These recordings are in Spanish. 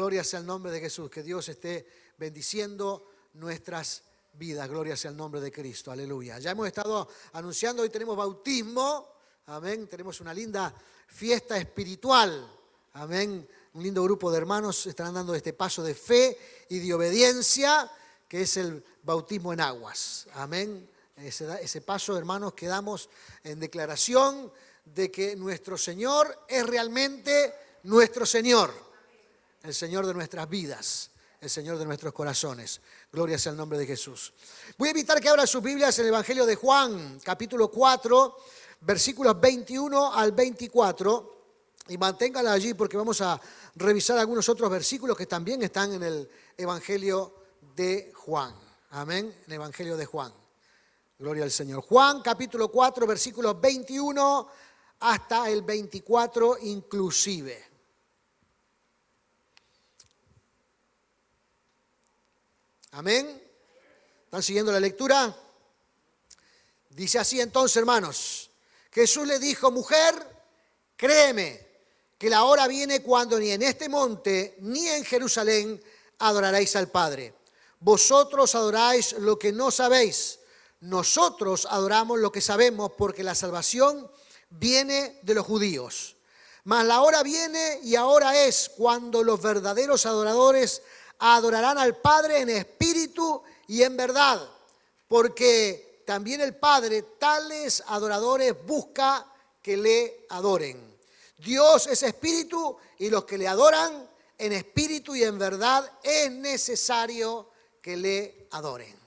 Gloria sea el nombre de Jesús. Que Dios esté bendiciendo nuestras vidas. Gloria sea el nombre de Cristo. Aleluya. Ya hemos estado anunciando, hoy tenemos bautismo. Amén. Tenemos una linda fiesta espiritual. Amén. Un lindo grupo de hermanos estarán dando este paso de fe y de obediencia, que es el bautismo en aguas. Amén. Ese paso, hermanos, que damos en declaración de que nuestro Señor es realmente nuestro Señor. El Señor de nuestras vidas, el Señor de nuestros corazones. Gloria sea el nombre de Jesús. Voy a invitar que abran sus Biblias en el Evangelio de Juan, capítulo 4, versículos 21 al 24. Y manténgala allí porque vamos a revisar algunos otros versículos que también están en el Evangelio de Juan. Amén, el Evangelio de Juan. Gloria al Señor. Juan, capítulo 4, versículos 21 hasta el 24 inclusive. Amén. ¿Están siguiendo la lectura? Dice así entonces, hermanos. Jesús le dijo: mujer, créeme que la hora viene cuando ni en este monte ni en Jerusalén adoraréis al Padre. Vosotros adoráis lo que no sabéis. Nosotros adoramos lo que sabemos, porque la salvación viene de los judíos. Mas la hora viene y ahora es cuando los verdaderos adoradores adorarán al Padre en espíritu y en verdad, porque también el Padre tales adoradores busca que le adoren. Dios es espíritu y los que le adoran en espíritu y en verdad es necesario que le adoren.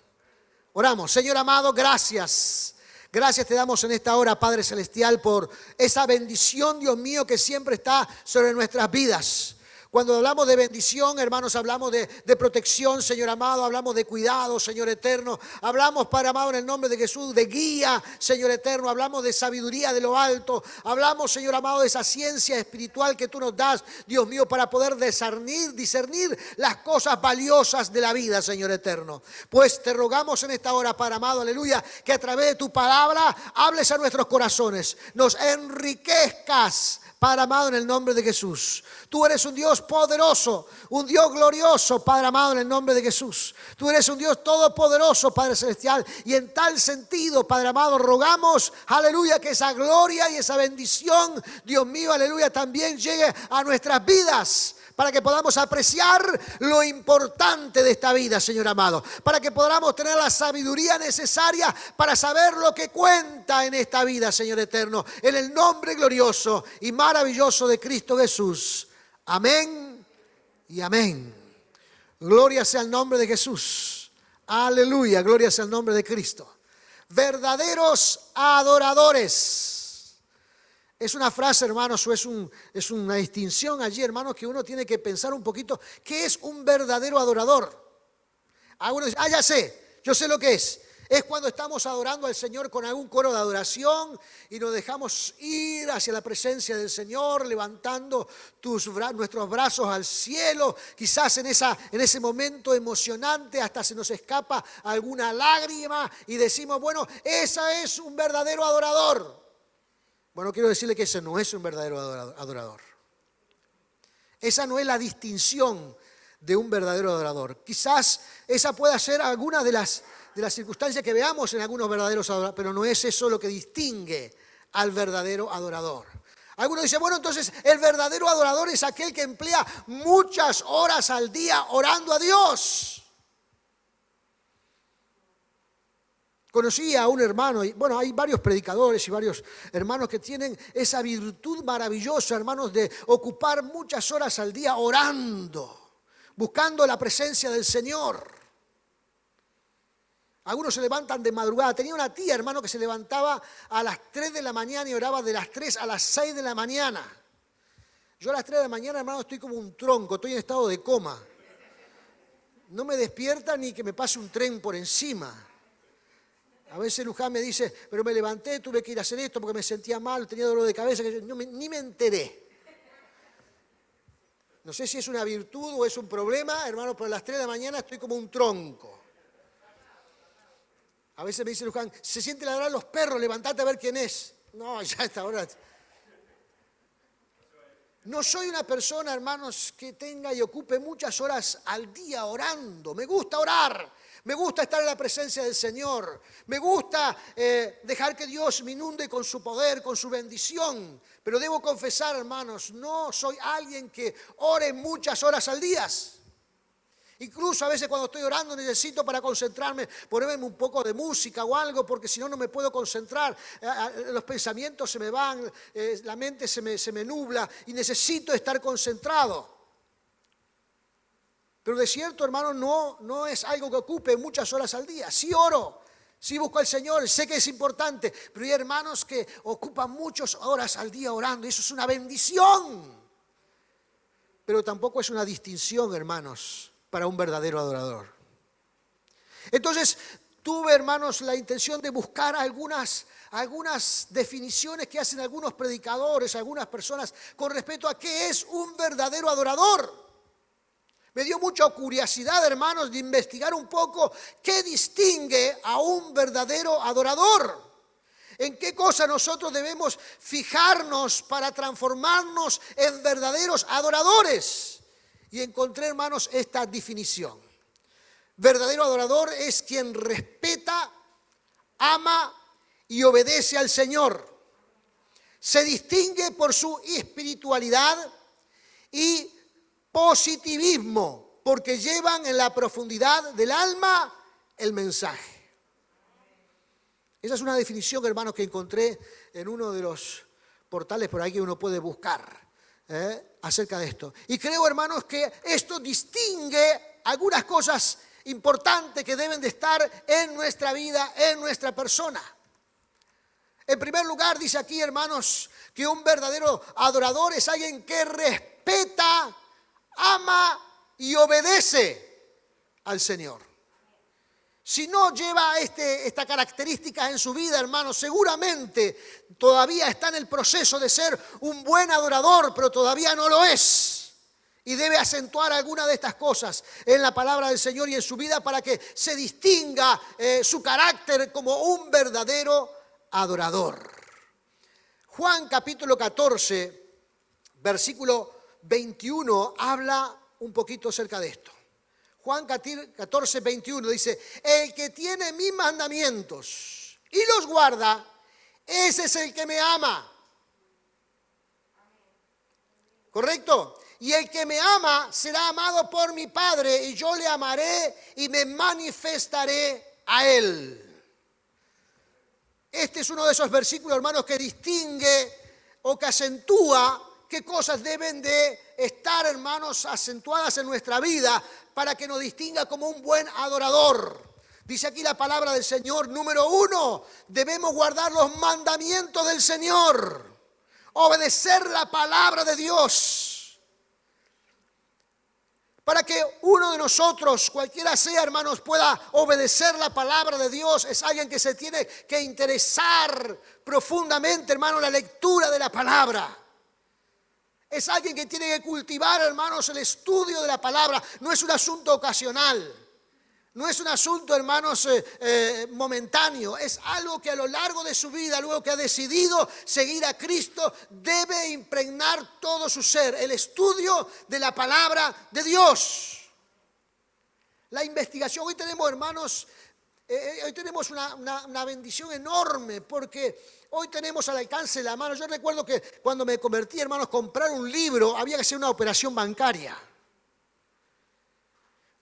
Oramos. Señor amado, gracias. Gracias te damos en esta hora, Padre Celestial, por esa bendición, Dios mío, que siempre está sobre nuestras vidas. Cuando hablamos de bendición, hermanos, hablamos de protección, Señor amado, hablamos de cuidado, Señor eterno. Hablamos, Padre amado, en el nombre de Jesús, de guía, Señor eterno. Hablamos de sabiduría de lo alto. Hablamos, Señor amado, de esa ciencia espiritual que tú nos das, Dios mío, para poder discernir las cosas valiosas de la vida, Señor eterno. Pues te rogamos en esta hora, Padre amado, aleluya, que a través de tu palabra hables a nuestros corazones, nos enriquezcas, Padre amado, en el nombre de Jesús. Tú eres un Dios poderoso, un Dios glorioso, Padre amado, en el nombre de Jesús. Tú eres un Dios todopoderoso, Padre celestial. Y en tal sentido, Padre amado, rogamos, aleluya, que esa gloria y esa bendición, Dios mío, aleluya, también llegue a nuestras vidas, para que podamos apreciar lo importante de esta vida, Señor amado. Para que podamos tener la sabiduría necesaria para saber lo que cuenta en esta vida, Señor eterno. En el nombre glorioso y maravilloso de Cristo Jesús. Amén y amén. Gloria sea el nombre de Jesús. Aleluya, gloria sea el nombre de Cristo. Verdaderos adoradores. Es una frase, hermanos, o es una distinción allí, hermanos, que uno tiene que pensar un poquito. ¿Qué es un verdadero adorador? Algunos dicen, ya sé, yo sé lo que es. Es cuando estamos adorando al Señor con algún coro de adoración y nos dejamos ir hacia la presencia del Señor, levantando nuestros brazos al cielo. Quizás en ese momento emocionante hasta se nos escapa alguna lágrima y decimos, bueno, ese es un verdadero adorador. Bueno, quiero decirle que ese no es un verdadero adorador. Esa no es la distinción de un verdadero adorador. Quizás esa pueda ser alguna de las circunstancias que veamos en algunos verdaderos adoradores, pero no es eso lo que distingue al verdadero adorador. Algunos dicen, bueno, entonces el verdadero adorador es aquel que emplea muchas horas al día orando a Dios. Conocí a un hermano, y bueno, hay varios predicadores y varios hermanos que tienen esa virtud maravillosa, hermanos, de ocupar muchas horas al día orando, buscando la presencia del Señor. Algunos se levantan de madrugada. Tenía una tía, hermano, que se levantaba a las 3 de la mañana y oraba de las 3 a las 6 de la mañana. Yo a las 3 de la mañana, hermano, estoy como un tronco, estoy en estado de coma. No me despierta ni que me pase un tren por encima. A veces Luján me dice, pero me levanté, tuve que ir a hacer esto porque me sentía mal, tenía dolor de cabeza, que ni me enteré. No sé si es una virtud o es un problema, hermano, pero a las 3 de la mañana estoy como un tronco. A veces me dice Luján, se siente ladrar los perros, levantate a ver quién es. No, ya a esta hora. No soy una persona, hermanos, que tenga y ocupe muchas horas al día orando. Me gusta orar, me gusta estar en la presencia del Señor, me gusta dejar que Dios me inunde con su poder, con su bendición. Pero debo confesar, hermanos, no soy alguien que ore muchas horas al día. Incluso a veces cuando estoy orando necesito para concentrarme ponerme un poco de música o algo, porque si no, no me puedo concentrar. Los pensamientos se me van, la mente se me nubla y necesito estar concentrado. Pero de cierto, hermano, no es algo que ocupe muchas horas al día. Sí oro, sí busco al Señor, sé que es importante, pero hay hermanos que ocupan muchas horas al día orando y eso es una bendición. Pero tampoco es una distinción, hermanos, para un verdadero adorador. Entonces, tuve, hermanos, la intención de buscar algunas definiciones que hacen algunos predicadores, algunas personas, con respecto a qué es un verdadero adorador. Me dio mucha curiosidad, hermanos, de investigar un poco qué distingue a un verdadero adorador. ¿En qué cosa nosotros debemos fijarnos para transformarnos en verdaderos adoradores? Y encontré, hermanos, esta definición. Verdadero adorador es quien respeta, ama y obedece al Señor. Se distingue por su espiritualidad y positivismo, porque llevan en la profundidad del alma el mensaje. Esa es una definición, hermanos, que encontré en uno de los portales por ahí que uno puede buscar. Acerca de esto. Y creo, hermanos, que esto distingue algunas cosas importantes que deben de estar en nuestra vida, en nuestra persona. En primer lugar, dice aquí, hermanos, que un verdadero adorador es alguien que respeta, ama y obedece al Señor. Si no lleva esta característica en su vida, hermanos, seguramente todavía está en el proceso de ser un buen adorador, pero todavía no lo es. Y debe acentuar alguna de estas cosas en la palabra del Señor y en su vida para que se distinga su carácter como un verdadero adorador. Juan capítulo 14, versículo 21, habla un poquito acerca de esto. Juan 14, 21 dice, el que tiene mis mandamientos y los guarda, ese es el que me ama. ¿Correcto? Y el que me ama será amado por mi Padre y yo le amaré y me manifestaré a él. Este es uno de esos versículos, hermanos, que distingue o que acentúa qué cosas deben de estar, hermanos, acentuadas en nuestra vida para que nos distinga como un buen adorador. Dice aquí la palabra del Señor, número 1, debemos guardar los mandamientos del Señor, obedecer la palabra de Dios. Para que uno de nosotros, cualquiera sea, hermanos, pueda obedecer la palabra de Dios, es alguien que se tiene que interesar profundamente, hermano, en la lectura de la palabra. Es alguien que tiene que cultivar, hermanos, el estudio de la palabra. No es un asunto ocasional. No es un asunto, hermanos, momentáneo. Es algo que a lo largo de su vida, luego que ha decidido seguir a Cristo, debe impregnar todo su ser. El estudio de la palabra de Dios. La investigación. Hoy tenemos, hermanos, hoy tenemos una bendición enorme porque hoy tenemos al alcance de la mano. Yo recuerdo que cuando me convertí, hermanos, comprar un libro había que hacer una operación bancaria.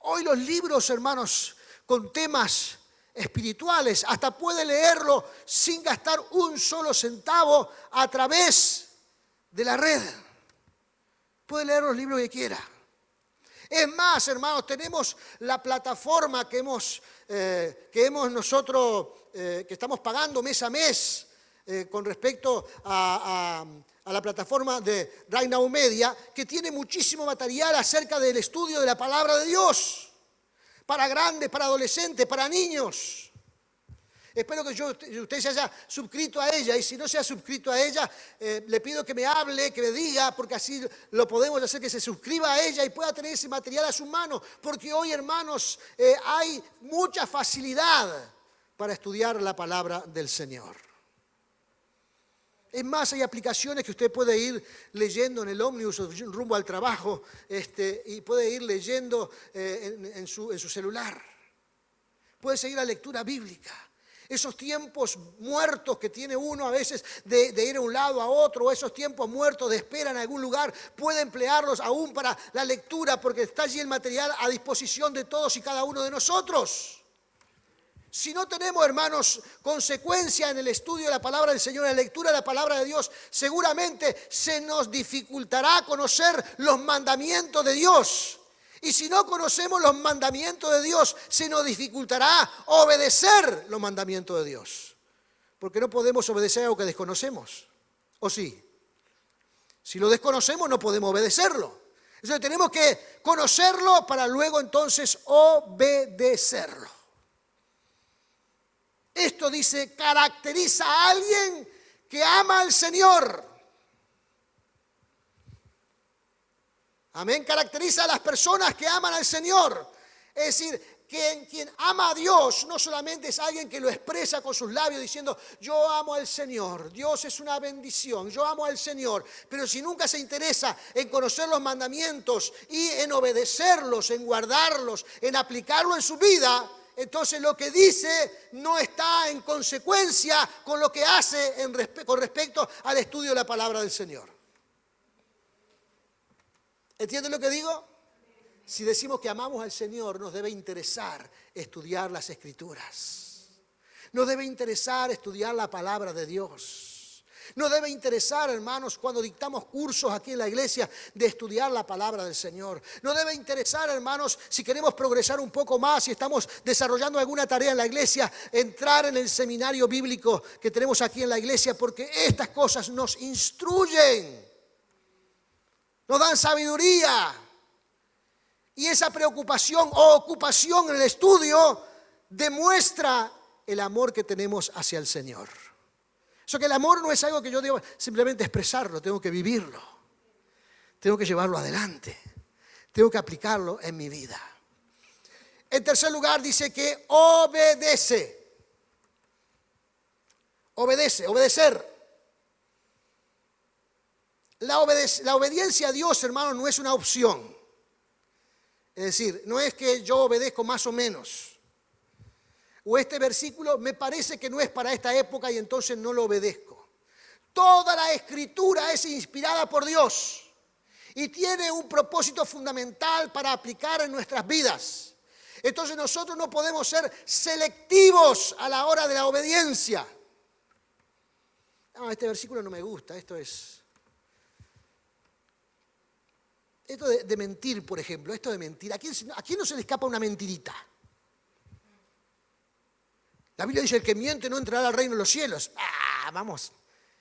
Hoy los libros, hermanos, con temas espirituales, hasta puede leerlo sin gastar un solo centavo a través de la red. Puede leer los libros que quiera. Es más, hermanos, tenemos la plataforma que estamos pagando mes a mes con respecto a la plataforma de Right Now Media, que tiene muchísimo material acerca del estudio de la palabra de Dios, para grandes, para adolescentes, para niños. Espero que usted se haya suscrito a ella, y si no se ha suscrito a ella, le pido que me hable, que me diga, porque así lo podemos hacer, que se suscriba a ella y pueda tener ese material a su mano, porque hoy, hermanos, hay mucha facilidad para estudiar la palabra del Señor. Es más, hay aplicaciones que usted puede ir leyendo en el ómnibus rumbo al trabajo y puede ir leyendo en su celular. Puede seguir la lectura bíblica. Esos tiempos muertos que tiene uno a veces de ir a un lado a otro, o esos tiempos muertos de espera en algún lugar, puede emplearlos aún para la lectura porque está allí el material a disposición de todos y cada uno de nosotros. Si no tenemos, hermanos, consecuencia en el estudio de la palabra del Señor, en la lectura de la palabra de Dios, seguramente se nos dificultará conocer los mandamientos de Dios. Y si no conocemos los mandamientos de Dios, se nos dificultará obedecer los mandamientos de Dios. Porque no podemos obedecer algo que desconocemos. ¿O sí? Si lo desconocemos, no podemos obedecerlo. Entonces tenemos que conocerlo para luego entonces obedecerlo. Esto dice, caracteriza a alguien que ama al Señor. Amén, caracteriza a las personas que aman al Señor. Es decir, quien ama a Dios no solamente es alguien que lo expresa con sus labios diciendo, yo amo al Señor, Dios es una bendición, yo amo al Señor. Pero si nunca se interesa en conocer los mandamientos y en obedecerlos, en guardarlos, en aplicarlo en su vida, entonces lo que dice no está en consecuencia con lo que hace con respecto al estudio de la palabra del Señor. ¿Entienden lo que digo? Si decimos que amamos al Señor, nos debe interesar estudiar las Escrituras. Nos debe interesar estudiar la palabra de Dios. Nos debe interesar, hermanos, cuando dictamos cursos aquí en la iglesia, de estudiar la palabra del Señor. Nos debe interesar, hermanos, si queremos progresar un poco más, si estamos desarrollando alguna tarea en la iglesia, entrar en el seminario bíblico que tenemos aquí en la iglesia, porque estas cosas nos instruyen, nos dan sabiduría. Y esa preocupación o ocupación en el estudio demuestra el amor que tenemos hacia el Señor. Eso que el amor no es algo que yo debo simplemente expresarlo, tengo que vivirlo. Tengo que llevarlo adelante. Tengo que aplicarlo en mi vida. En tercer lugar dice que obedece. Obedece, obedecer. La obediencia a Dios, hermano, no es una opción. Es decir, no es que yo obedezco más o menos. O este versículo me parece que no es para esta época y entonces no lo obedezco. Toda la Escritura es inspirada por Dios y tiene un propósito fundamental para aplicar en nuestras vidas. Entonces nosotros no podemos ser selectivos a la hora de la obediencia. No, este versículo no me gusta, esto de mentir, por ejemplo, esto de mentir. ¿A quién no se le escapa una mentirita? La Biblia dice, el que miente no entrará al reino de los cielos. Vamos,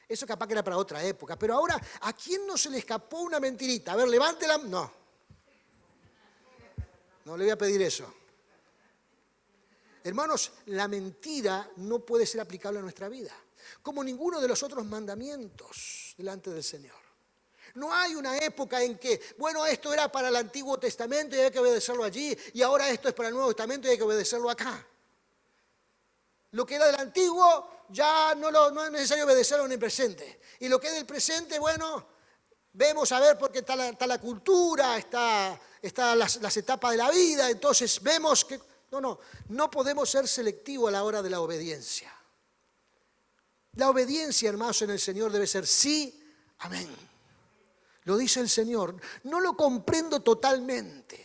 eso capaz que era para otra época. Pero ahora, ¿a quién no se le escapó una mentirita? A ver, levántela. No le voy a pedir eso. Hermanos, la mentira no puede ser aplicable a nuestra vida, como ninguno de los otros mandamientos delante del Señor. No hay una época en que, bueno, esto era para el Antiguo Testamento y hay que obedecerlo allí, y ahora esto es para el Nuevo Testamento y hay que obedecerlo acá. Lo que era del Antiguo ya no es necesario obedecerlo en el presente. Y lo que es del presente, bueno, vemos a ver porque está la cultura, está las etapas de la vida, entonces vemos que no podemos ser selectivos a la hora de la obediencia. La obediencia, hermanos, en el Señor debe ser sí, amén. Lo dice el Señor. No lo comprendo totalmente.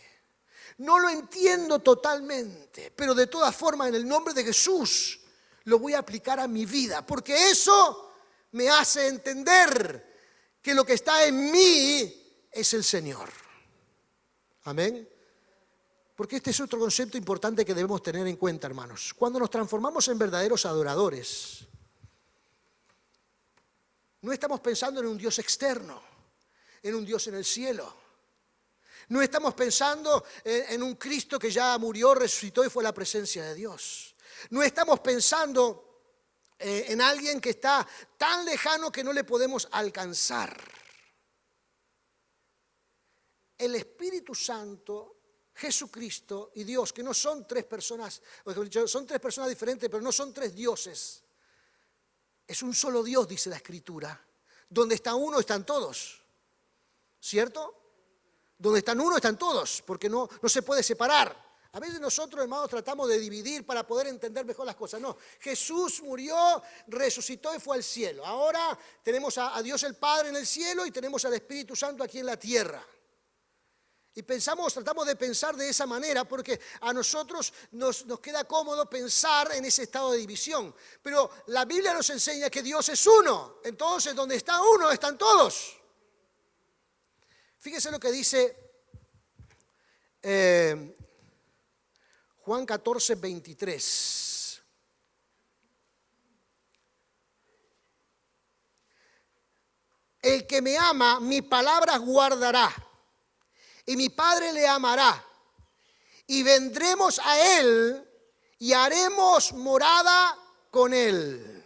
No lo entiendo totalmente. Pero de todas formas, en el nombre de Jesús, lo voy a aplicar a mi vida. Porque eso me hace entender que lo que está en mí es el Señor. Amén. Porque este es otro concepto importante que debemos tener en cuenta, hermanos. Cuando nos transformamos en verdaderos adoradores, no estamos pensando en un Dios externo, en un Dios en el cielo. No estamos pensando en un Cristo que ya murió, resucitó y fue a la presencia de Dios. No estamos pensando en alguien que está tan lejano que no le podemos alcanzar. El Espíritu Santo, Jesucristo y Dios, que no son tres personas, son tres personas diferentes, pero no son tres dioses. Es un solo Dios, dice la Escritura. Donde está uno, están todos. ¿Cierto? Donde están uno, están todos, porque no se puede separar. A veces nosotros, hermanos, tratamos de dividir para poder entender mejor las cosas. No, Jesús murió, resucitó y fue al cielo. Ahora tenemos a Dios el Padre en el cielo y tenemos al Espíritu Santo aquí en la tierra. Y tratamos de pensar de esa manera porque a nosotros nos queda cómodo pensar en ese estado de división. Pero la Biblia nos enseña que Dios es uno. Entonces, donde está uno, están todos. Fíjese lo que dice Juan 14, 23. El que me ama, mis palabras guardará, y mi Padre le amará, y vendremos a él y haremos morada con él.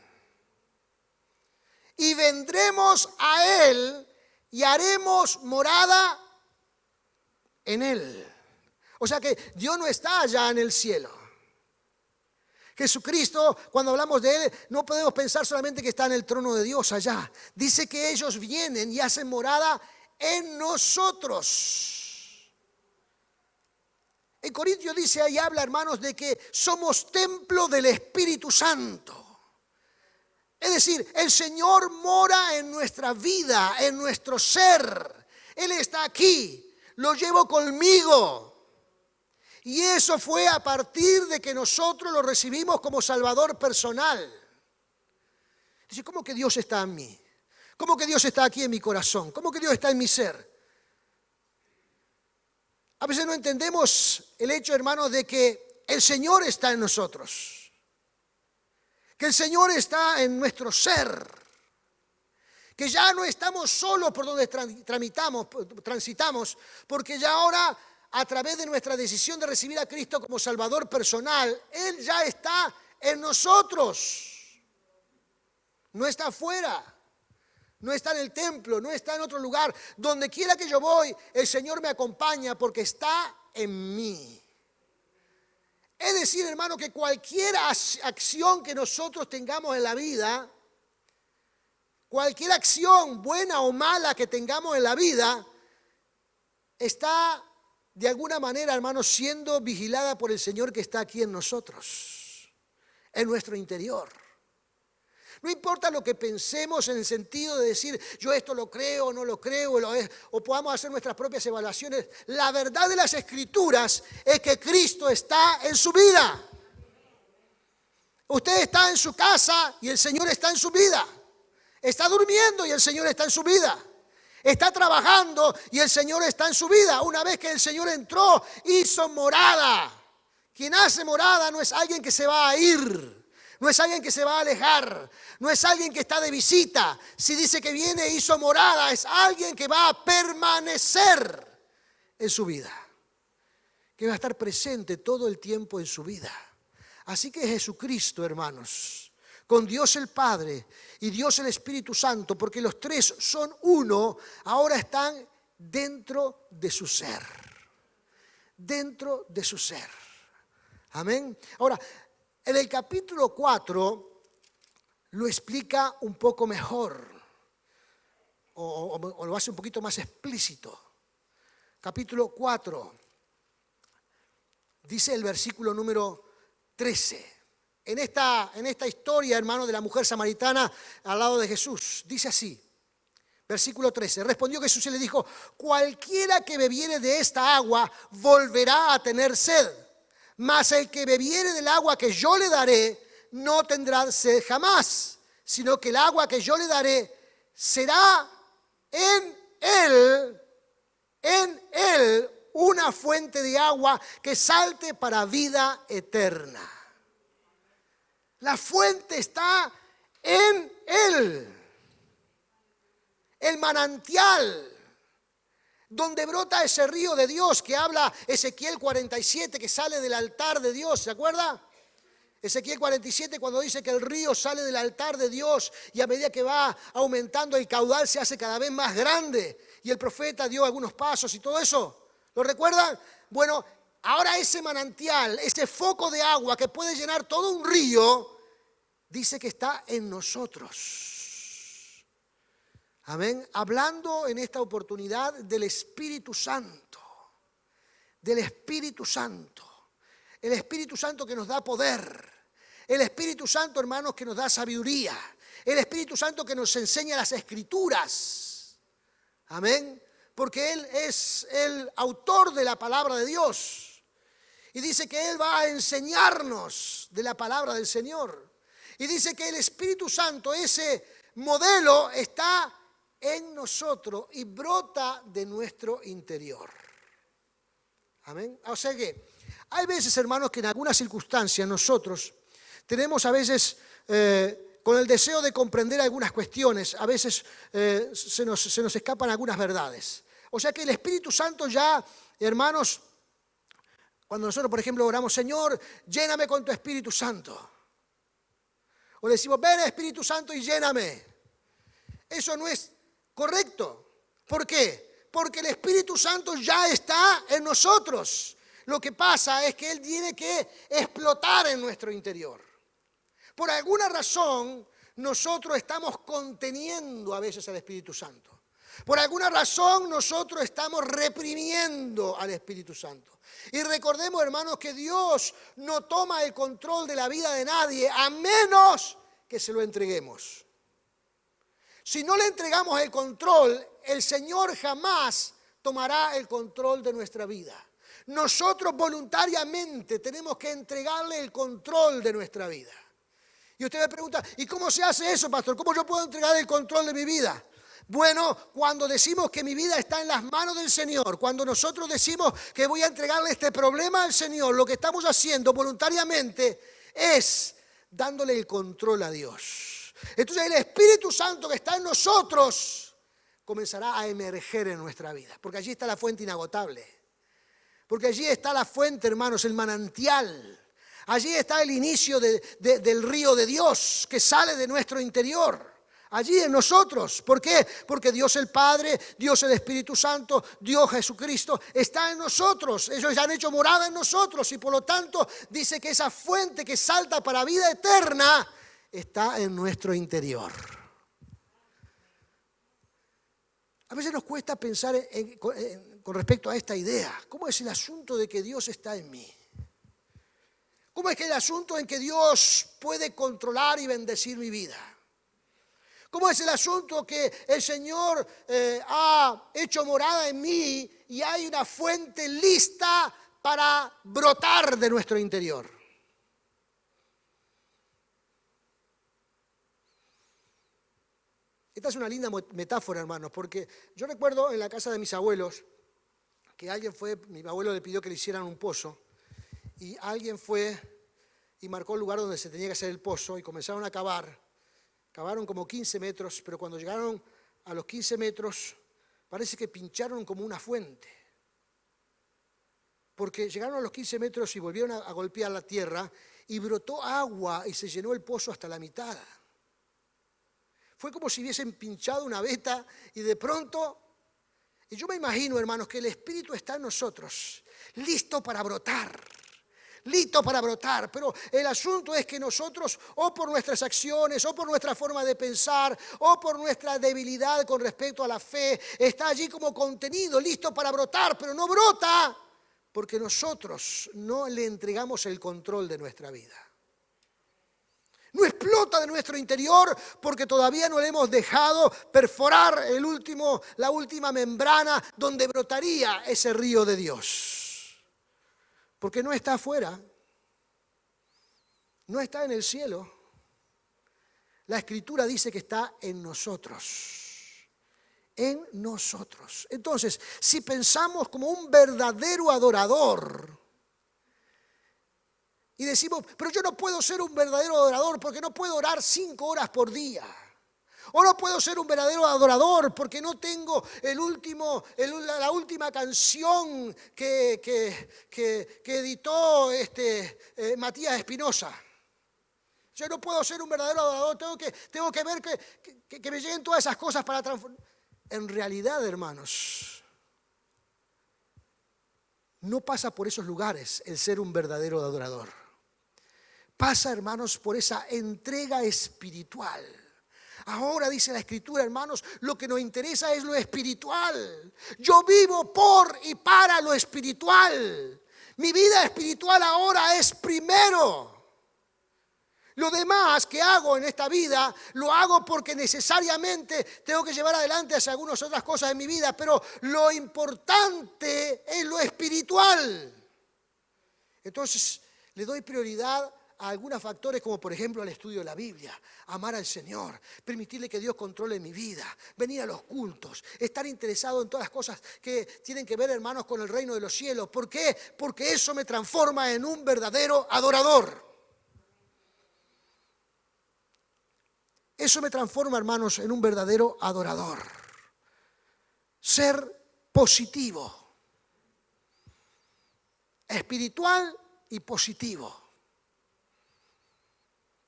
Y vendremos a él y haremos morada en él. O sea que Dios no está allá en el cielo. Jesucristo, cuando hablamos de él, no podemos pensar solamente que está en el trono de Dios allá. Dice que ellos vienen y hacen morada en nosotros. En Corintios dice ahí, habla, hermanos, de que somos templo del Espíritu Santo. Es decir, el Señor mora en nuestra vida, en nuestro ser. Él está aquí, lo llevo conmigo. Y eso fue a partir de que nosotros lo recibimos como Salvador personal. Dice, ¿cómo que Dios está en mí? ¿Cómo que Dios está aquí en mi corazón? ¿Cómo que Dios está en mi ser? A veces no entendemos el hecho, hermanos, de que el Señor está en nosotros. Que el Señor está en nuestro ser. Que ya no estamos solos por donde transitamos, porque ya ahora, a través de nuestra decisión de recibir a Cristo como Salvador personal, Él ya está en nosotros. No está afuera, no está en el templo, no está en otro lugar. Donde quiera que yo voy, el Señor me acompaña porque está en mí. Es decir, hermano, que cualquier acción que nosotros tengamos en la vida, cualquier acción buena o mala que tengamos en la vida, está de alguna manera, hermanos, siendo vigilada por el Señor que está aquí en nosotros, en nuestro interior. No importa lo que pensemos en el sentido de decir, yo esto lo creo o no lo creo, o podamos hacer nuestras propias evaluaciones. La verdad de las Escrituras es que Cristo está en su vida. Usted está en su casa y el Señor está en su vida. Está durmiendo y el Señor está en su vida. Está trabajando y el Señor está en su vida. Una vez que el Señor entró, hizo morada. Quien hace morada no es alguien que se va a ir, no es alguien que se va a alejar, no es alguien que está de visita. Si dice que viene e hizo morada, es alguien que va a permanecer en su vida, que va a estar presente todo el tiempo en su vida. Así que Jesucristo, hermanos, con Dios el Padre y Dios el Espíritu Santo, porque los tres son uno, ahora están dentro de su ser. Dentro de su ser. Amén. Ahora, en el capítulo 4 lo explica un poco mejor, o lo hace un poquito más explícito. Capítulo 4, dice el versículo número 13. En esta historia, hermano, de la mujer samaritana al lado de Jesús, dice así, versículo 13. Respondió Jesús y le dijo, cualquiera que bebiere de esta agua volverá a tener sed, mas el que bebiere del agua que yo le daré no tendrá sed jamás, sino que el agua que yo le daré será en él una fuente de agua que salte para vida eterna. La fuente está en él. El manantial donde brota ese río de Dios que habla Ezequiel 47, que sale del altar de Dios, ¿se acuerda? Ezequiel 47 cuando dice que el río sale del altar de Dios y a medida que va aumentando el caudal se hace cada vez más grande y el profeta dio algunos pasos y todo eso. ¿Lo recuerdan? Bueno, ahora ese manantial, ese foco de agua que puede llenar todo un río, dice que está en nosotros. Amén. Hablando en esta oportunidad del Espíritu Santo. Del Espíritu Santo. El Espíritu Santo que nos da poder. El Espíritu Santo, hermanos, que nos da sabiduría. El Espíritu Santo que nos enseña las Escrituras. Amén. Porque Él es el autor de la palabra de Dios. Y dice que Él va a enseñarnos de la palabra del Señor. Y dice que el Espíritu Santo, ese modelo, está en nosotros y brota de nuestro interior. Amén. O sea que hay veces, hermanos, que en algunas circunstancias nosotros tenemos a veces con el deseo de comprender algunas cuestiones, a veces se nos escapan algunas verdades. O sea que el Espíritu Santo ya, hermanos, cuando nosotros, por ejemplo, oramos, Señor, lléname con tu Espíritu Santo. O le decimos, ven Espíritu Santo y lléname. Eso no es correcto. ¿Por qué? Porque el Espíritu Santo ya está en nosotros. Lo que pasa es que Él tiene que explotar en nuestro interior. Por alguna razón, nosotros estamos conteniendo a veces al Espíritu Santo. Por alguna razón, nosotros estamos reprimiendo al Espíritu Santo. Y recordemos, hermanos, que Dios no toma el control de la vida de nadie a menos que se lo entreguemos. Si no le entregamos el control, el Señor jamás tomará el control de nuestra vida. Nosotros voluntariamente tenemos que entregarle el control de nuestra vida. Y usted me pregunta, ¿y cómo se hace eso, pastor? ¿Cómo yo puedo entregar el control de mi vida? Bueno, cuando decimos que mi vida está en las manos del Señor, cuando nosotros decimos que voy a entregarle este problema al Señor, lo que estamos haciendo voluntariamente es dándole el control a Dios. Entonces el Espíritu Santo que está en nosotros comenzará a emerger en nuestra vida, porque allí está la fuente inagotable. Porque allí está la fuente, hermanos, el manantial. Allí está el inicio del río de Dios que sale de nuestro interior. Allí en nosotros. ¿Por qué? Porque Dios el Padre, Dios el Espíritu Santo, Dios Jesucristo está en nosotros. Ellos ya han hecho morada en nosotros y por lo tanto dice que esa fuente que salta para vida eterna está en nuestro interior. A veces nos cuesta pensar con respecto a esta idea. ¿Cómo es el asunto de que Dios está en mí? ¿Cómo es que el asunto en que Dios puede controlar y bendecir mi vida? ¿Cómo es el asunto que el Señor ha hecho morada en mí y hay una fuente lista para brotar de nuestro interior? Esta es una linda metáfora, hermanos, porque yo recuerdo en la casa de mis abuelos que mi abuelo le pidió que le hicieran un pozo y alguien fue y marcó el lugar donde se tenía que hacer el pozo y comenzaron a cavar. Cavaron como 15 metros, pero cuando llegaron a los 15 metros parece que pincharon como una fuente. Porque llegaron a los 15 metros y volvieron a golpear la tierra y brotó agua y se llenó el pozo hasta la mitad. Fue como si hubiesen pinchado una veta y de pronto, y yo me imagino, hermanos, que el Espíritu está en nosotros, listo para brotar. Listo para brotar, pero el asunto es que nosotros, o por nuestras acciones, o por nuestra forma de pensar, o por nuestra debilidad con respecto a la fe, está allí como contenido, listo para brotar, pero no brota porque nosotros no le entregamos el control de nuestra vida. No explota de nuestro interior porque todavía no le hemos dejado perforar la última membrana donde brotaría ese río de Dios. Porque no está afuera, no está en el cielo. La Escritura dice que está en nosotros. En nosotros. Entonces, si pensamos como un verdadero adorador y decimos, pero yo no puedo ser un verdadero adorador porque no puedo orar 5 horas por día. O no puedo ser un verdadero adorador porque no tengo la última canción que editó Matías Espinosa. Yo no puedo ser un verdadero adorador, tengo que ver que me lleguen todas esas cosas para transformar. En realidad, hermanos, no pasa por esos lugares el ser un verdadero adorador. pasa, hermanos, por esa entrega espiritual. Ahora dice la Escritura, hermanos, lo que nos interesa es lo espiritual. Yo vivo por y para lo espiritual. Mi vida espiritual ahora es primero. Lo demás que hago en esta vida, lo hago porque necesariamente tengo que llevar adelante hacia algunas otras cosas en mi vida, pero lo importante es lo espiritual. Entonces, le doy prioridad a algunos factores como por ejemplo al estudio de la Biblia, amar al Señor, permitirle que Dios controle mi vida, venir a los cultos, estar interesado en todas las cosas que tienen que ver, hermanos, con el reino de los cielos. ¿Por qué? Porque eso me transforma en un verdadero adorador. Eso me transforma, hermanos, en un verdadero adorador. Ser positivo, espiritual y positivo.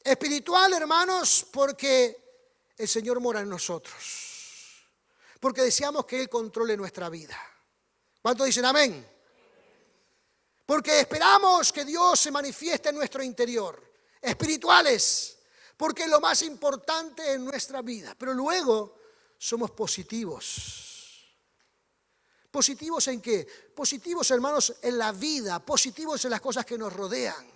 Espiritual, hermanos, porque el Señor mora en nosotros. Porque deseamos que Él controle nuestra vida. ¿Cuántos dicen amén? Porque esperamos que Dios se manifieste en nuestro interior. Espirituales, porque es lo más importante en nuestra vida. Pero luego somos positivos. ¿Positivos en qué? Positivos, hermanos, en la vida. Positivos en las cosas que nos rodean.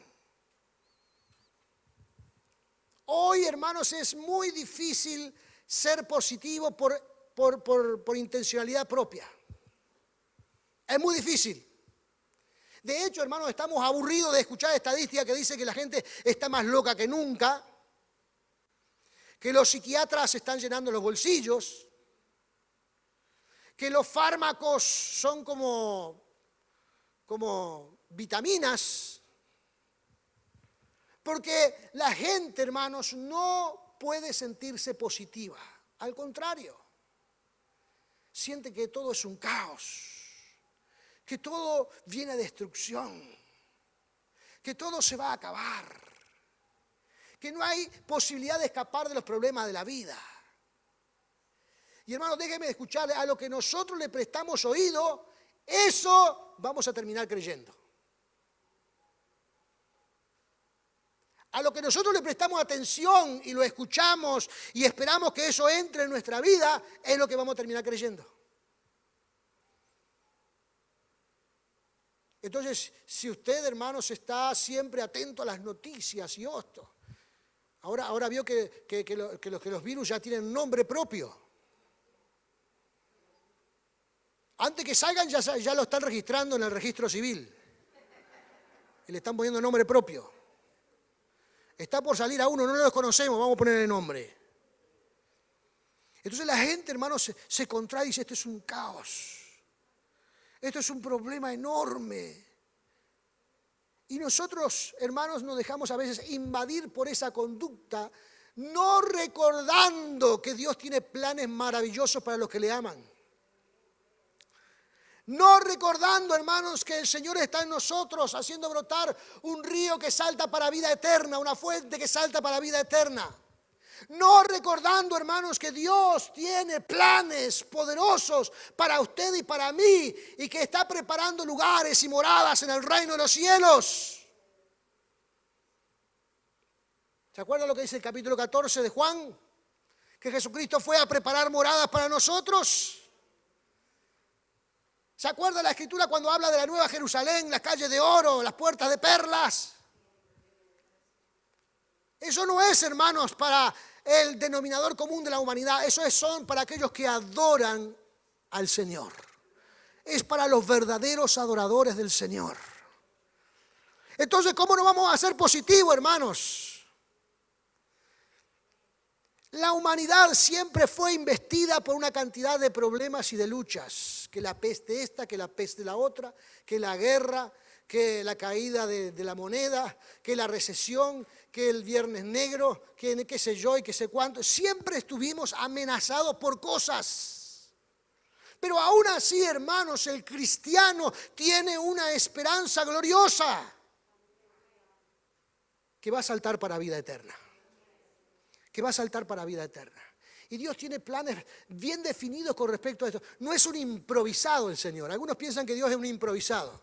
Hoy, hermanos, es muy difícil ser positivo por intencionalidad propia. Es muy difícil. De hecho, hermanos, estamos aburridos de escuchar estadísticas que dicen que la gente está más loca que nunca, que los psiquiatras están llenando los bolsillos, que los fármacos son como vitaminas, porque la gente, hermanos, no puede sentirse positiva. Al contrario, siente que todo es un caos, que todo viene a destrucción, que todo se va a acabar, que no hay posibilidad de escapar de los problemas de la vida. Y hermanos, déjenme escucharle, a lo que nosotros le prestamos oído, eso vamos a terminar creyendo. A lo que nosotros le prestamos atención y lo escuchamos y esperamos que eso entre en nuestra vida, es lo que vamos a terminar creyendo. Entonces, si usted, hermanos, está siempre atento a las noticias y esto, ahora vio que los virus ya tienen nombre propio. Antes que salgan ya lo están registrando en el registro civil. Y le están poniendo nombre propio. Está por salir a uno, no lo conocemos, vamos a ponerle nombre. Entonces la gente, hermanos, se contrae y dice, esto es un caos. Esto es un problema enorme. Y nosotros, hermanos, nos dejamos a veces invadir por esa conducta, no recordando que Dios tiene planes maravillosos para los que le aman. No recordando, hermanos, que el Señor está en nosotros haciendo brotar un río que salta para vida eterna, una fuente que salta para vida eterna. No recordando, hermanos, que Dios tiene planes poderosos para usted y para mí y que está preparando lugares y moradas en el reino de los cielos. ¿Se acuerdan lo que dice el capítulo 14 de Juan? Que Jesucristo fue a preparar moradas para nosotros. ¿Se acuerda la Escritura cuando habla de la Nueva Jerusalén, las calles de oro, las puertas de perlas? Eso no es, hermanos, para el denominador común de la humanidad. Eso son para aquellos que adoran al Señor. Es para los verdaderos adoradores del Señor. Entonces, ¿cómo no vamos a ser positivos, hermanos? La humanidad siempre fue investida por una cantidad de problemas y de luchas, que la peste esta, que la peste la otra, que la guerra, que la caída de la moneda, que la recesión, que el viernes negro, que qué sé yo y qué sé cuánto. Siempre estuvimos amenazados por cosas. Pero aún así, hermanos, el cristiano tiene una esperanza gloriosa que va a saltar para vida eterna. Que va a saltar para vida eterna. Y Dios tiene planes bien definidos con respecto a esto. No es un improvisado el Señor. Algunos piensan que Dios es un improvisado.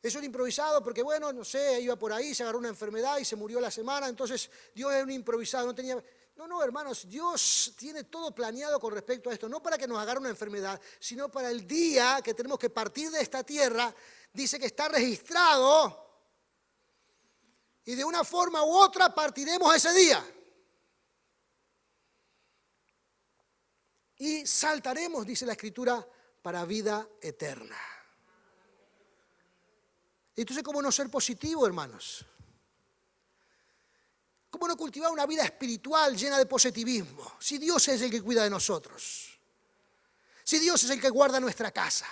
Es un improvisado porque, bueno, no sé, iba por ahí, se agarró una enfermedad y se murió la semana, entonces Dios es un improvisado, no tenía... No, hermanos, Dios tiene todo planeado con respecto a esto, no para que nos agarre una enfermedad, sino para el día que tenemos que partir de esta tierra. Dice que está registrado y de una forma u otra partiremos ese día. Y saltaremos, dice la Escritura, para vida eterna. Entonces, ¿cómo no ser positivo, hermanos? ¿Cómo no cultivar una vida espiritual llena de positivismo? Si Dios es el que cuida de nosotros. Si Dios es el que guarda nuestra casa.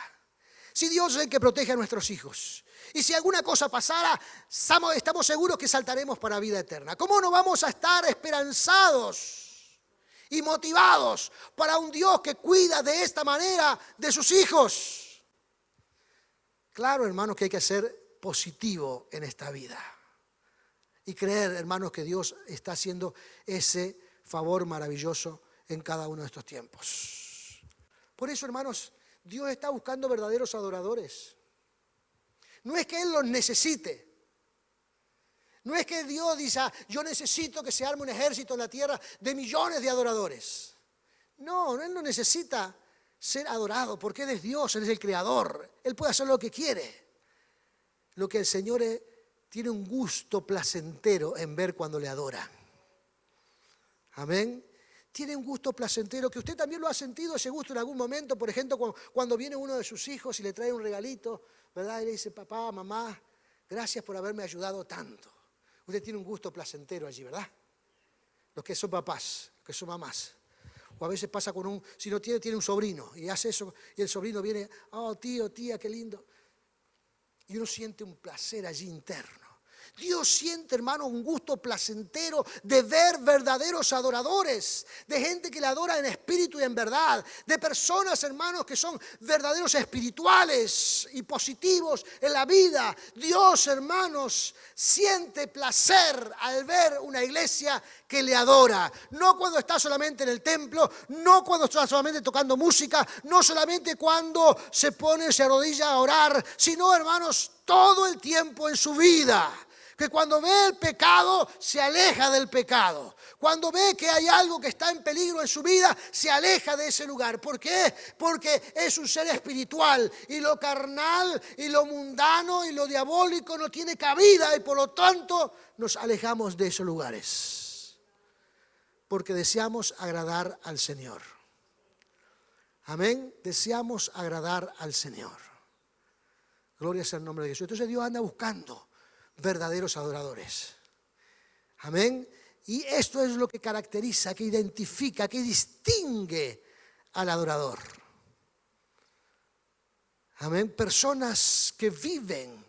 Si Dios es el que protege a nuestros hijos. Y si alguna cosa pasara, estamos seguros que saltaremos para vida eterna. ¿Cómo no vamos a estar esperanzados y motivados para un Dios que cuida de esta manera de sus hijos? Claro, hermanos, que hay que ser positivo en esta vida. Y creer, hermanos, que Dios está haciendo ese favor maravilloso en cada uno de estos tiempos. Por eso, hermanos, Dios está buscando verdaderos adoradores. No es que Él los necesite. No es que Dios dice, yo necesito que se arme un ejército en la tierra de millones de adoradores. No, Él no necesita ser adorado porque Él es Dios, Él es el creador. Él puede hacer lo que quiere. Lo que el Señor tiene un gusto placentero en ver cuando le adoran. Amén. Tiene un gusto placentero, que usted también lo ha sentido ese gusto en algún momento. Por ejemplo, cuando viene uno de sus hijos y le trae un regalito, ¿verdad? Y le dice, papá, mamá, gracias por haberme ayudado tanto. Usted tiene un gusto placentero allí, ¿verdad? Los que son papás, los que son mamás. O a veces pasa si no tiene un sobrino y hace eso y el sobrino viene, oh tío, tía, qué lindo. Y uno siente un placer allí interno. Dios siente, hermano, un gusto placentero de ver verdaderos adoradores, de gente que le adora en espíritu y en verdad, de personas, hermanos, que son verdaderos espirituales y positivos en la vida. Dios, hermanos, siente placer al ver una iglesia que le adora. No cuando está solamente en el templo, no cuando está solamente tocando música, no solamente cuando se arrodilla a orar, sino, hermanos, todo el tiempo en su vida. Que cuando ve el pecado, se aleja del pecado. Cuando ve que hay algo que está en peligro en su vida, se aleja de ese lugar. ¿Por qué? Porque es un ser espiritual y lo carnal y lo mundano y lo diabólico no tiene cabida y por lo tanto nos alejamos de esos lugares. Porque deseamos agradar al Señor. Amén. Deseamos agradar al Señor. Gloria sea el nombre de Jesús. Entonces Dios anda buscando verdaderos adoradores. Amén. Y esto es lo que caracteriza, que identifica, que distingue al adorador. Amén. Personas que viven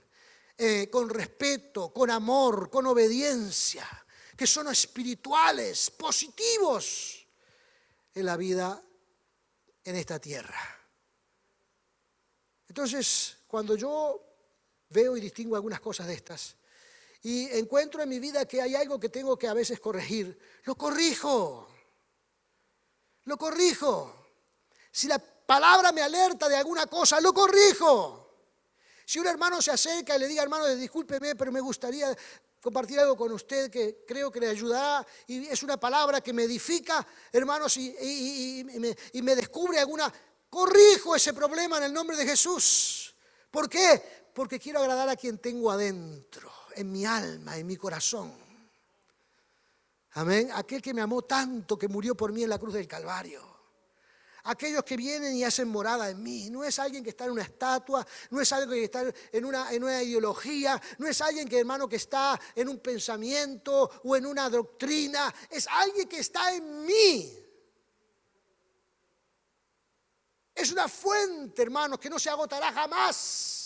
con respeto, con amor, con obediencia, que son espirituales, positivos en la vida en esta tierra. Entonces, cuando yo veo y distingo algunas cosas de estas y encuentro en mi vida que hay algo que tengo que a veces corregir, lo corrijo. Si la palabra me alerta de alguna cosa, lo corrijo. Si un hermano se acerca y le diga, hermano, discúlpeme, pero me gustaría compartir algo con usted que creo que le ayudará y es una palabra que me edifica, hermanos, y me descubre alguna, corrijo ese problema en el nombre de Jesús. ¿Por qué? Porque quiero agradar a quien tengo adentro, en mi alma, en mi corazón. Amén. Aquel que me amó tanto, que murió por mí en la cruz del Calvario. Aquellos que vienen y hacen morada en mí. No es alguien que está en una estatua, no es alguien que está en una ideología, no es alguien que, hermano, que está en un pensamiento o en una doctrina. Es alguien que está en mí. Es una fuente, hermanos, que no se agotará jamás.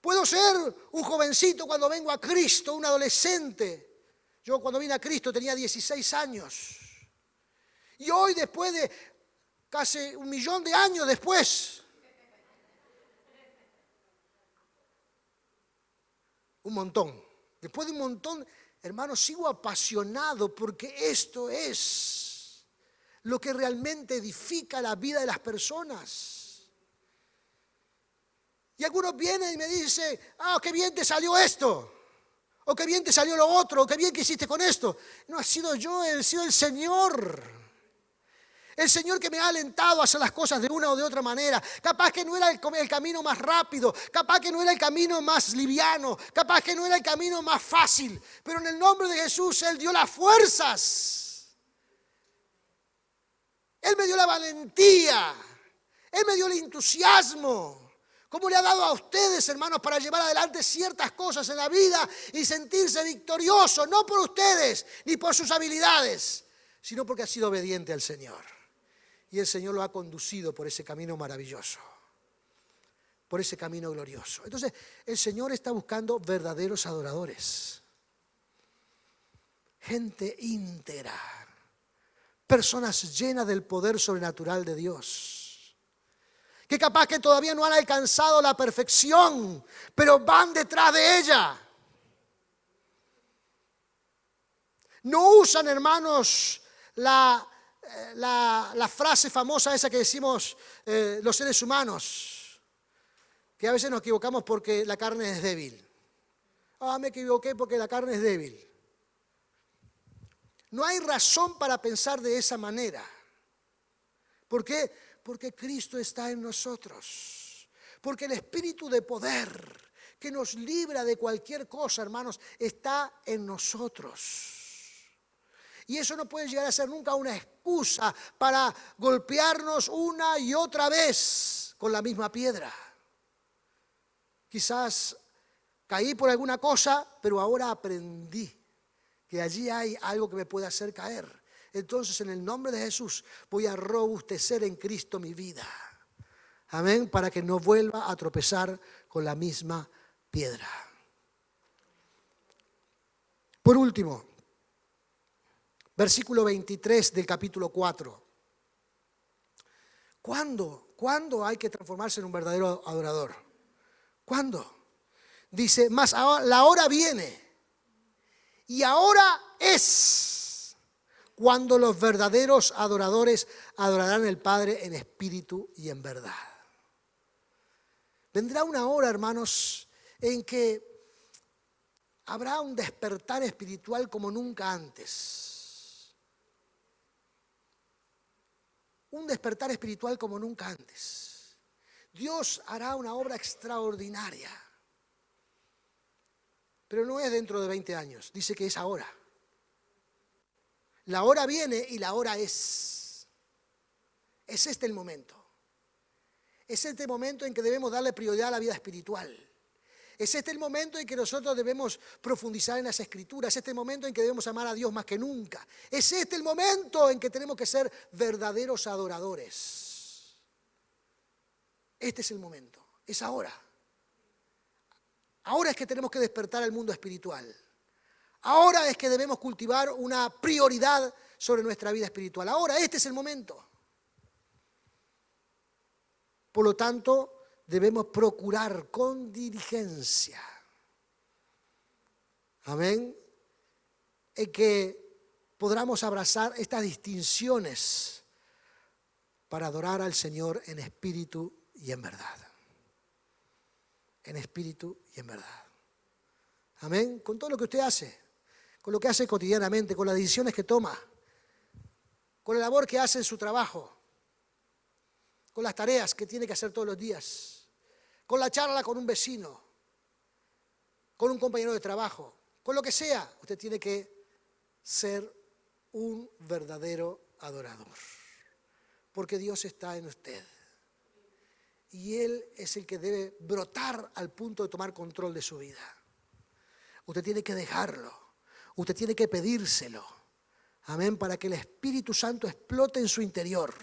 Puedo ser un jovencito cuando vengo a Cristo, un adolescente. Yo cuando vine a Cristo tenía 16 años. Y hoy, después de casi 1.000.000 de años después, un montón. Después de un montón, hermanos, sigo apasionado porque esto es lo que realmente edifica la vida de las personas. Y algunos vienen y me dicen, qué bien te salió esto. O qué bien te salió lo otro. O qué bien que hiciste con esto. No ha sido yo, ha sido el Señor. El Señor que me ha alentado a hacer las cosas de una o de otra manera. Capaz que no era el camino más rápido. Capaz que no era el camino más liviano. Capaz que no era el camino más fácil. Pero en el nombre de Jesús Él dio las fuerzas. Él me dio la valentía. Él me dio el entusiasmo. Como le ha dado a ustedes, hermanos, para llevar adelante ciertas cosas en la vida y sentirse victorioso. No por ustedes ni por sus habilidades, sino porque ha sido obediente al Señor. Y el Señor lo ha conducido por ese camino maravilloso, por ese camino glorioso. Entonces, el Señor está buscando verdaderos adoradores. Gente íntegra, personas llenas del poder sobrenatural de Dios, que capaz que todavía no han alcanzado la perfección, pero van detrás de ella. No usan, hermanos, la frase famosa esa que decimos los seres humanos, que a veces nos equivocamos porque la carne es débil. Me equivoqué porque la carne es débil. No hay razón para pensar de esa manera. ¿Por qué? Porque Cristo está en nosotros. Porque el espíritu de poder que nos libra de cualquier cosa, hermanos, está en nosotros. Y eso no puede llegar a ser nunca una excusa para golpearnos una y otra vez con la misma piedra. Quizás caí por alguna cosa, pero ahora aprendí que allí hay algo que me puede hacer caer. Entonces, en el nombre de Jesús, voy a robustecer en Cristo mi vida. Amén, para que no vuelva a tropezar con la misma piedra. Por último, versículo 23 del capítulo 4. ¿Cuándo hay que transformarse en un verdadero adorador? ¿Cuándo? Dice, mas ahora, la hora viene y ahora es cuando los verdaderos adoradores adorarán al Padre en espíritu y en verdad. Vendrá una hora, hermanos, en que habrá un despertar espiritual como nunca antes. Un despertar espiritual como nunca antes. Dios hará una obra extraordinaria. Pero no es dentro de 20 años, dice que es ahora. La hora viene y la hora es. Es este el momento. Es este el momento en que debemos darle prioridad a la vida espiritual. Es este el momento en que nosotros debemos profundizar en las Escrituras. Es este el momento en que debemos amar a Dios más que nunca. Es este el momento en que tenemos que ser verdaderos adoradores. Este es el momento. Es ahora. Ahora es que tenemos que despertar al mundo espiritual. Ahora es que debemos cultivar una prioridad sobre nuestra vida espiritual. Ahora, este es el momento. Por lo tanto, debemos procurar con diligencia, amén, en que podamos abrazar estas distinciones para adorar al Señor en espíritu y en verdad. En espíritu y en verdad. Amén. Con todo lo que usted hace, con lo que hace cotidianamente, con las decisiones que toma, con la labor que hace en su trabajo, con las tareas que tiene que hacer todos los días, con la charla con un vecino, con un compañero de trabajo, con lo que sea, usted tiene que ser un verdadero adorador. Porque Dios está en usted. Y Él es el que debe brotar al punto de tomar control de su vida. Usted tiene que dejarlo. Usted tiene que pedírselo. Amén, para que el Espíritu Santo explote en su interior.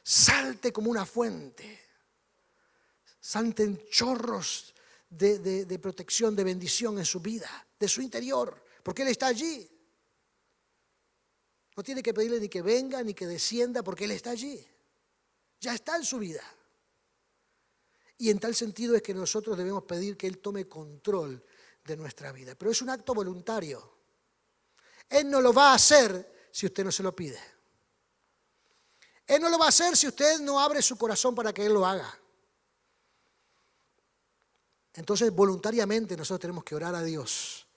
Salte como una fuente. Salten chorros de protección, de bendición en su vida, de su interior. Porque Él está allí. No tiene que pedirle ni que venga, ni que descienda, porque Él está allí. Ya está en su vida. Y en tal sentido es que nosotros debemos pedir que Él tome control de nuestra vida. Pero es un acto voluntario. Él no lo va a hacer si usted no se lo pide. Él no lo va a hacer si usted no abre su corazón para que Él lo haga. Entonces voluntariamente nosotros tenemos que orar a Dios,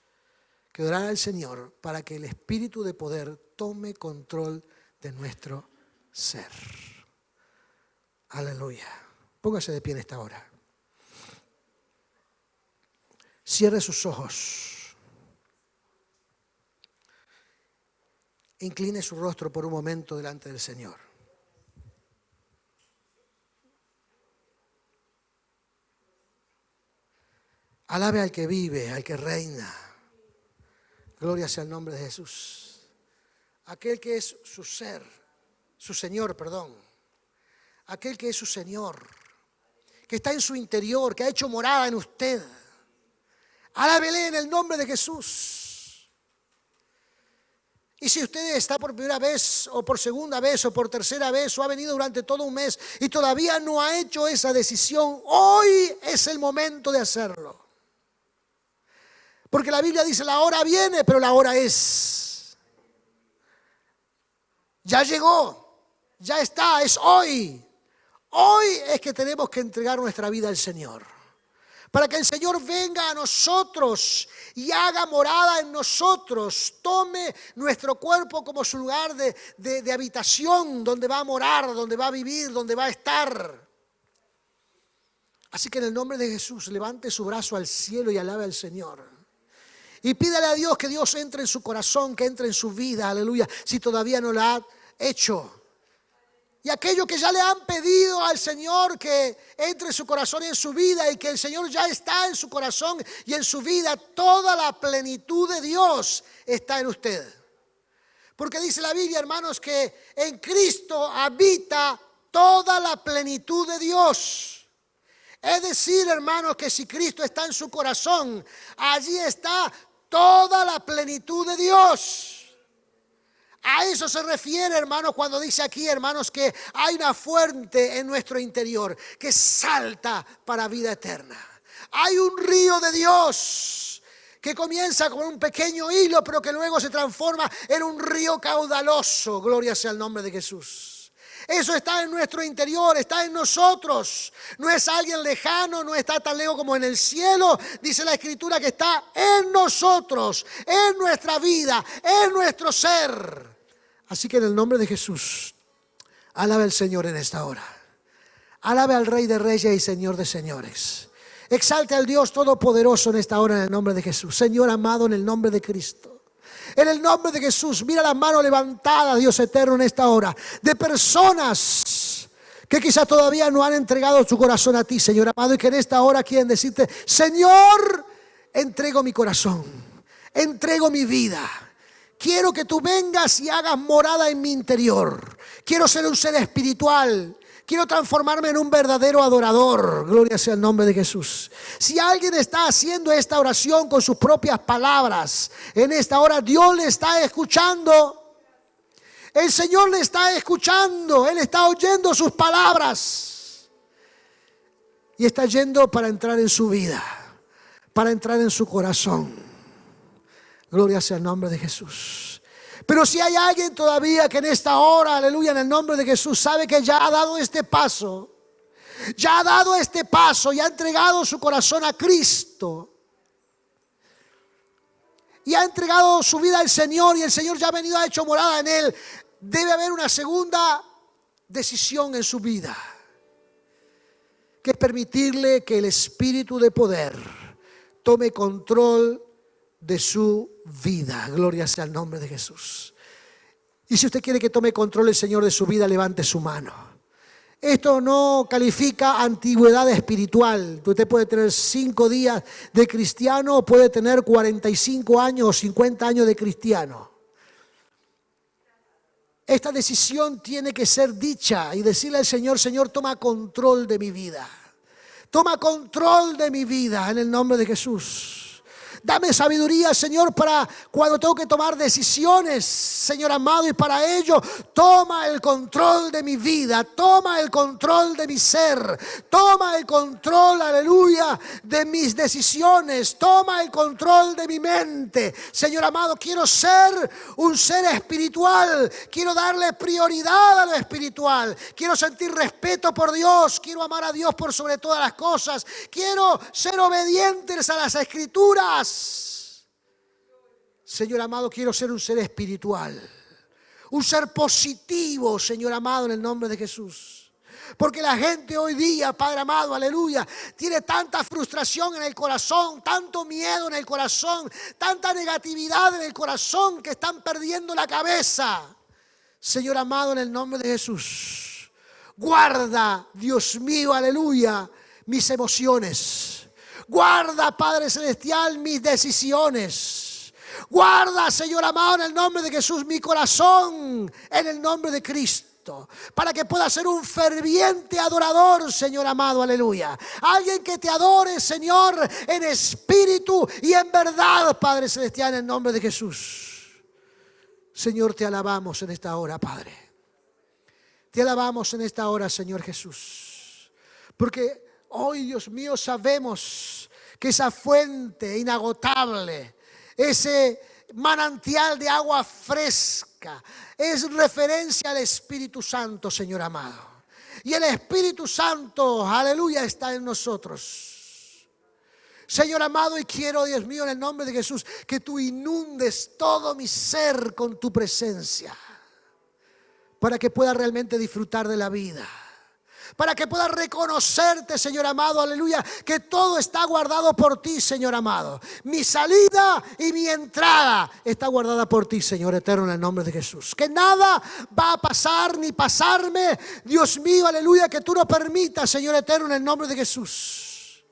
que orar al Señor para que el espíritu de poder tome control de nuestro ser. Aleluya. Póngase de pie en esta hora. Cierre sus ojos. Incline su rostro por un momento delante del Señor. Alabe al que vive, al que reina. Gloria sea el nombre de Jesús. Aquel que es su ser, su Señor, perdón. Aquel que es su Señor, que está en su interior, que ha hecho morada en usted. Alábele en el nombre de Jesús. Y si usted está por primera vez, o por segunda vez, o por tercera vez, o ha venido durante todo un mes y todavía no ha hecho esa decisión, hoy es el momento de hacerlo. Porque la Biblia dice, la hora viene, pero la hora es. Ya llegó, ya está, es hoy. Hoy es que tenemos que entregar nuestra vida al Señor. Para que el Señor venga a nosotros y haga morada en nosotros. Tome nuestro cuerpo como su lugar de habitación, donde va a morar, donde va a vivir, donde va a estar. Así que en el nombre de Jesús, levante su brazo al cielo y alabe al Señor. Y pídale a Dios que Dios entre en su corazón, que entre en su vida, aleluya, si todavía no lo ha hecho. Y aquello que ya le han pedido al Señor que entre en su corazón y en su vida, y que el Señor ya está en su corazón y en su vida, toda la plenitud de Dios está en usted. Porque dice la Biblia, hermanos, que en Cristo habita toda la plenitud de Dios. Es decir, hermanos, que si Cristo está en su corazón, allí está toda la plenitud de Dios. A eso se refiere, hermanos, cuando dice aquí, hermanos, que hay una fuente en nuestro interior que salta para vida eterna. Hay un río de Dios que comienza con un pequeño hilo, pero que luego se transforma en un río caudaloso. Gloria sea el nombre de Jesús. Eso está en nuestro interior, está en nosotros. No es alguien lejano, no está tan lejos como en el cielo. Dice la Escritura que está en nosotros, en nuestra vida, en nuestro ser. Así que en el nombre de Jesús, alabe al Señor en esta hora. Alabe al Rey de Reyes y Señor de Señores. Exalte al Dios Todopoderoso en esta hora en el nombre de Jesús. Señor amado, en el nombre de Cristo. En el nombre de Jesús, mira las manos levantadas, Dios eterno, en esta hora, de personas que quizás todavía no han entregado su corazón a ti, Señor amado, y que en esta hora quieren decirte, Señor, entrego mi corazón, entrego mi vida. Quiero que tú vengas y hagas morada en mi interior. Quiero ser un ser espiritual. Quiero transformarme en un verdadero adorador. Gloria sea el nombre de Jesús. Si alguien está haciendo esta oración con sus propias palabras, en esta hora Dios le está escuchando. El Señor le está escuchando. Él está oyendo sus palabras. Y está yendo para entrar en su vida, para entrar en su corazón. Gloria sea el nombre de Jesús. Pero si hay alguien todavía que en esta hora, aleluya, en el nombre de Jesús, sabe que ya ha dado este paso, ya ha dado este paso y ha entregado su corazón a Cristo, y ha entregado su vida al Señor, y el Señor ya ha venido, ha hecho morada en él, debe haber una segunda decisión en su vida, que es permitirle que el Espíritu de poder tome control de su vida. Gloria sea el nombre de Jesús. Y si usted quiere que tome control el Señor de su vida, levante su mano. Esto no califica antigüedad espiritual. Usted puede tener 5 días de cristiano o puede tener 45 años o 50 años de cristiano. Esta decisión tiene que ser dicha y decirle al Señor, Señor, toma control de mi vida. Toma control de mi vida en el nombre de Jesús. Dame sabiduría, Señor, para cuando tengo que tomar decisiones, Señor amado, y para ello toma el control de mi vida, toma el control de mi ser, toma el control, aleluya, de mis decisiones, toma el control de mi mente. Señor amado, quiero ser un ser espiritual, quiero darle prioridad a lo espiritual, quiero sentir respeto por Dios, quiero amar a Dios por sobre todas las cosas, quiero ser obedientes a las Escrituras. Señor amado, quiero ser un ser espiritual, un ser positivo, Señor amado, en el nombre de Jesús. Porque la gente hoy día, Padre amado, aleluya, tiene tanta frustración en el corazón, tanto miedo en el corazón, tanta negatividad en el corazón que están perdiendo la cabeza. Señor amado, en el nombre de Jesús, guarda, Dios mío, aleluya, mis emociones. Guarda, Padre Celestial, mis decisiones. Guarda, Señor amado, en el nombre de Jesús, mi corazón, en el nombre de Cristo, para que pueda ser un ferviente adorador, Señor amado, aleluya. Alguien que te adore, Señor, en espíritu y en verdad, Padre Celestial, en el nombre de Jesús. Señor, te alabamos en esta hora, Padre. Te alabamos en esta hora, Señor Jesús. Porque hoy, Dios mío, sabemos que esa fuente inagotable, ese manantial de agua fresca, es referencia al Espíritu Santo, Señor amado. Y el Espíritu Santo, aleluya, está en nosotros. Señor amado, y quiero, Dios mío, en el nombre de Jesús, que tú inundes todo mi ser con tu presencia, para que pueda realmente disfrutar de la vida. Para que pueda reconocerte, Señor amado, aleluya, que todo está guardado por ti, Señor amado. Mi salida y mi entrada está guardada por ti, Señor eterno, en el nombre de Jesús. Que nada va a pasar ni pasarme, Dios mío, aleluya, que tú no permitas, Señor eterno, en el nombre de Jesús.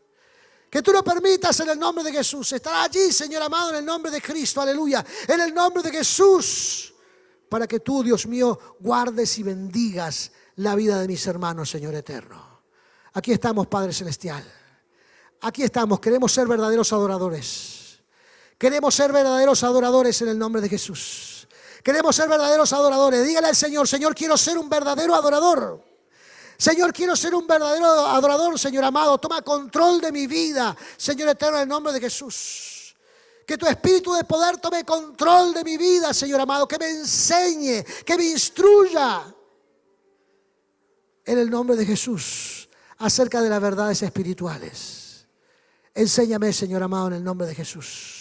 Que tú no permitas en el nombre de Jesús. Estará allí, Señor amado, en el nombre de Cristo, aleluya, en el nombre de Jesús. Para que tú, Dios mío, guardes y bendigas la vida de mis hermanos, Señor eterno. Aquí estamos, Padre Celestial. Aquí estamos, queremos ser verdaderos adoradores. Queremos ser verdaderos adoradores en el nombre de Jesús. Queremos ser verdaderos adoradores. Dígale al Señor, Señor, quiero ser un verdadero adorador. Señor, quiero ser un verdadero adorador, Señor amado. Toma control de mi vida, Señor eterno, en el nombre de Jesús. Que tu espíritu de poder tome control de mi vida, Señor amado. Que me enseñe, que me instruya, en el nombre de Jesús, acerca de las verdades espirituales. Enséñame, Señor amado, en el nombre de Jesús.